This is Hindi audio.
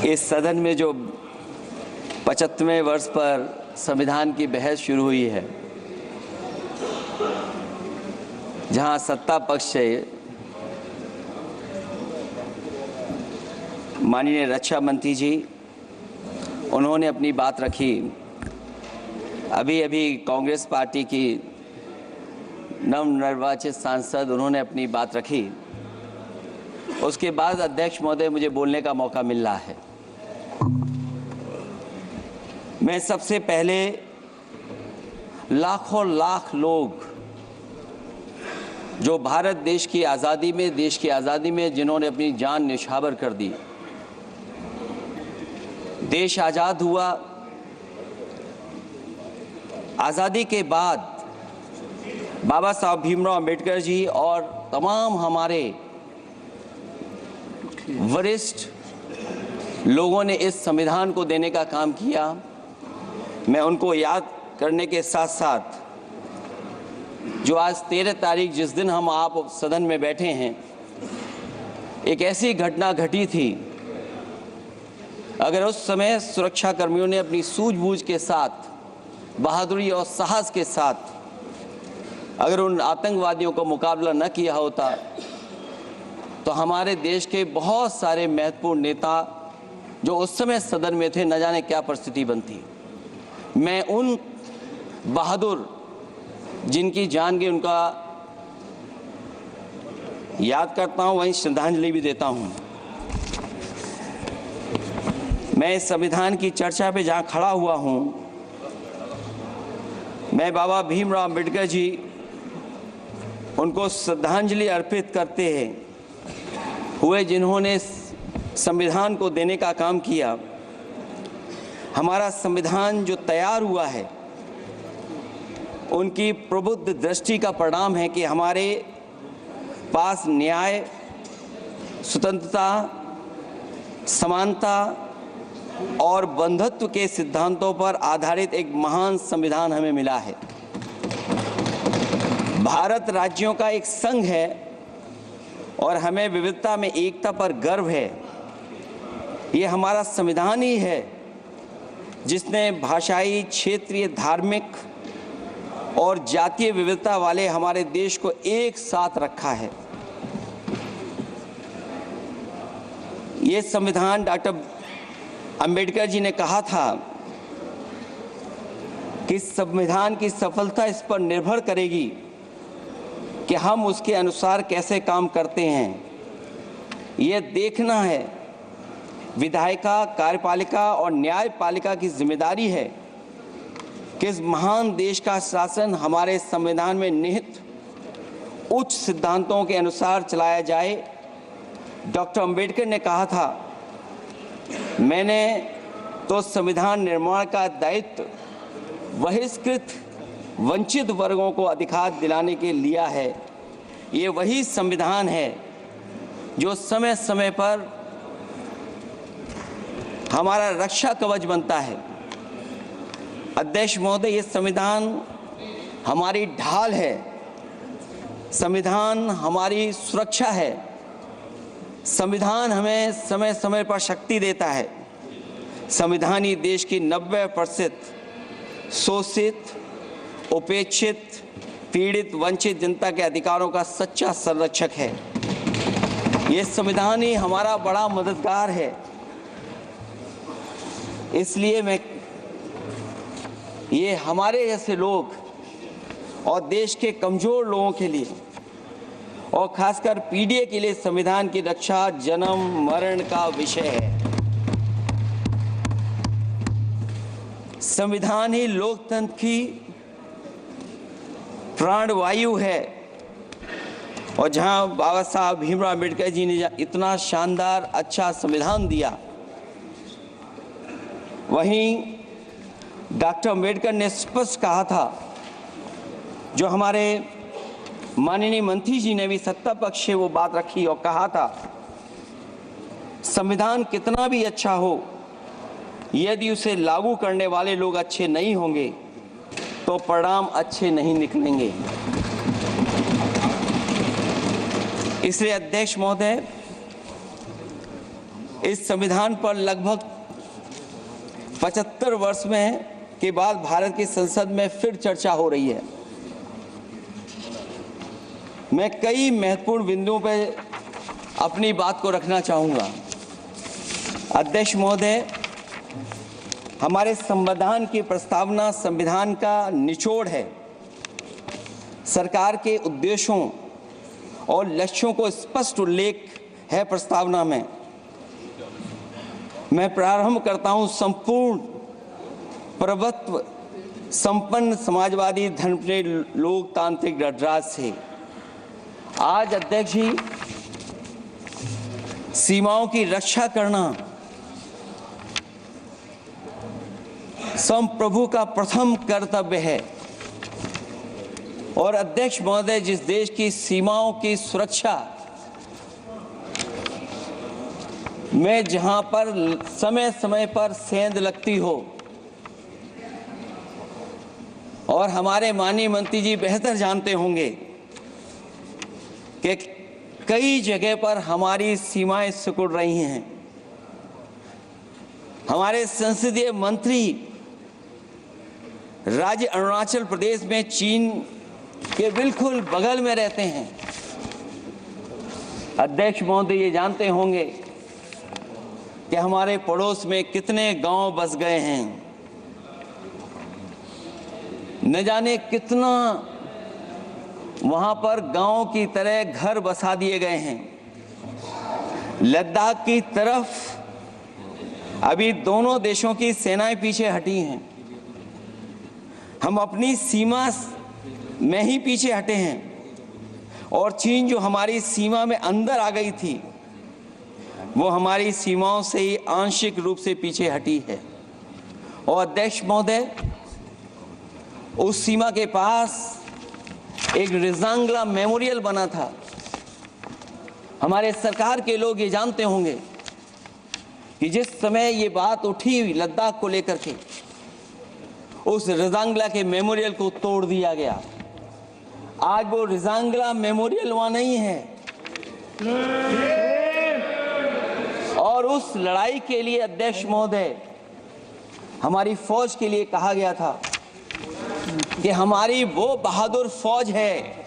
इस सदन में जो 75वें वर्ष पर संविधान की बहस शुरू हुई है, जहां सत्ता पक्ष से माननीय रक्षा मंत्री जी उन्होंने अपनी बात रखी। अभी कांग्रेस पार्टी की नवनिर्वाचित सांसद उन्होंने अपनी बात रखी। उसके बाद अध्यक्ष महोदय मुझे बोलने का मौका मिल रहा है। मैं सबसे पहले लाखों लाख लोग जो भारत देश की आज़ादी में जिन्होंने अपनी जान न्यौछावर कर दी, देश आज़ाद हुआ। आज़ादी के बाद बाबा साहब भीमराव अंबेडकर जी और तमाम हमारे वरिष्ठ लोगों ने इस संविधान को देने का काम किया। मैं उनको याद करने के साथ साथ जो आज 13 तारीख जिस दिन हम आप सदन में बैठे हैं, एक ऐसी घटना घटी थी, अगर उस समय सुरक्षा कर्मियों ने अपनी सूझबूझ के साथ, बहादुरी और साहस के साथ अगर उन आतंकवादियों का मुकाबला न किया होता तो हमारे देश के बहुत सारे महत्वपूर्ण नेता जो उस समय सदन में थे, न जाने क्या परिस्थिति बनती। मैं उन बहादुर जिनकी जान गई उनका याद करता हूं, वहीं श्रद्धांजलि भी देता हूं। मैं इस संविधान की चर्चा पे जहां खड़ा हुआ हूं, मैं बाबा भीमराव अंबेडकर जी उनको श्रद्धांजलि अर्पित करते हुए जिन्होंने संविधान को देने का काम किया। हमारा संविधान जो तैयार हुआ है, उनकी प्रबुद्ध दृष्टि का परिणाम है कि हमारे पास न्याय, स्वतंत्रता, समानता और बंधुत्व के सिद्धांतों पर आधारित एक महान संविधान हमें मिला है। भारत राज्यों का एक संघ है और हमें विविधता में एकता पर गर्व है। ये हमारा संविधान ही है जिसने भाषाई, क्षेत्रीय, धार्मिक और जातीय विविधता वाले हमारे देश को एक साथ रखा है। ये संविधान डॉक्टर अंबेडकर जी ने कहा था कि संविधान की सफलता इस पर निर्भर करेगी कि हम उसके अनुसार कैसे काम करते हैं। ये देखना है, विधायिका, कार्यपालिका और न्यायपालिका की जिम्मेदारी है कि इस महान देश का शासन हमारे संविधान में निहित उच्च सिद्धांतों के अनुसार चलाया जाए। डॉक्टर अंबेडकर ने कहा था, मैंने तो संविधान निर्माण का दायित्व बहिष्कृत वंचित वर्गों को अधिकार दिलाने के लिया है। ये वही संविधान है जो समय समय पर हमारा रक्षा कवच बनता है। अध्यक्ष महोदय, ये संविधान हमारी ढाल है, संविधान हमारी सुरक्षा है, संविधान हमें समय समय पर शक्ति देता है। संविधान ही देश की 90% शोषित, उपेक्षित, पीड़ित, वंचित जनता के अधिकारों का सच्चा संरक्षक है। ये संविधान ही हमारा बड़ा मददगार है। इसलिए ये हमारे जैसे लोग और देश के कमजोर लोगों के लिए और खासकर पीढ़ी के लिए संविधान की रक्षा जन्म मरण का विषय है। संविधान ही लोकतंत्र की प्राणवायु है और जहां बाबा साहब भीमराव अंबेडकर जी ने इतना शानदार अच्छा संविधान दिया, वहीं डॉक्टर अंबेडकर ने स्पष्ट कहा था, जो हमारे माननीय मंत्री जी ने भी सत्ता पक्ष से वो बात रखी और कहा था, संविधान कितना भी अच्छा हो, यदि उसे लागू करने वाले लोग अच्छे नहीं होंगे तो परिणाम अच्छे नहीं निकलेंगे। इसलिए अध्यक्ष महोदय, इस संविधान पर लगभग 75 वर्ष में के बाद भारत की संसद में फिर चर्चा हो रही है। मैं कई महत्वपूर्ण बिंदुओं पर अपनी बात को रखना चाहूँगा। अध्यक्ष महोदय, हमारे संविधान की प्रस्तावना संविधान का निचोड़ है। सरकार के उद्देश्यों और लक्ष्यों को स्पष्ट उल्लेख है प्रस्तावना में। मैं प्रारंभ करता हूं संपूर्ण प्रभुत्व संपन्न समाजवादी धर्मप्रिय लोकतांत्रिक गणराज्य से। आज अध्यक्ष जी, सीमाओं की रक्षा करना संप्रभु का प्रथम कर्तव्य है। और अध्यक्ष महोदय, जिस देश की सीमाओं की सुरक्षा में जहां पर समय समय पर सेंध लगती हो, और हमारे माननीय मंत्री जी बेहतर जानते होंगे कि कई जगह पर हमारी सीमाएं सिकुड़ रही हैं। हमारे संसदीय मंत्री राज्य अरुणाचल प्रदेश में चीन के बिल्कुल बगल में रहते हैं। अध्यक्ष महोदय ये जानते होंगे कि हमारे पड़ोस में कितने गांव बस गए हैं, न जाने कितना वहां पर गांव की तरह घर बसा दिए गए हैं। लद्दाख की तरफ अभी दोनों देशों की सेनाएं पीछे हटी हैं। हम अपनी सीमा में ही पीछे हटे हैं, और चीन जो हमारी सीमा में अंदर आ गई थी, वो हमारी सीमाओं से ही आंशिक रूप से पीछे हटी है। और अध्यक्ष महोदय, उस सीमा के पास एक रिजांगला मेमोरियल बना था। हमारे सरकार के लोग ये जानते होंगे कि जिस समय ये बात उठी लद्दाख को लेकर के, उस रिजांगला के मेमोरियल को तोड़ दिया गया। आज वो रिजांगला मेमोरियल वहां नहीं है। और उस लड़ाई के लिए अध्यक्ष महोदय, हमारी फौज के लिए कहा गया था कि हमारी वो बहादुर फौज है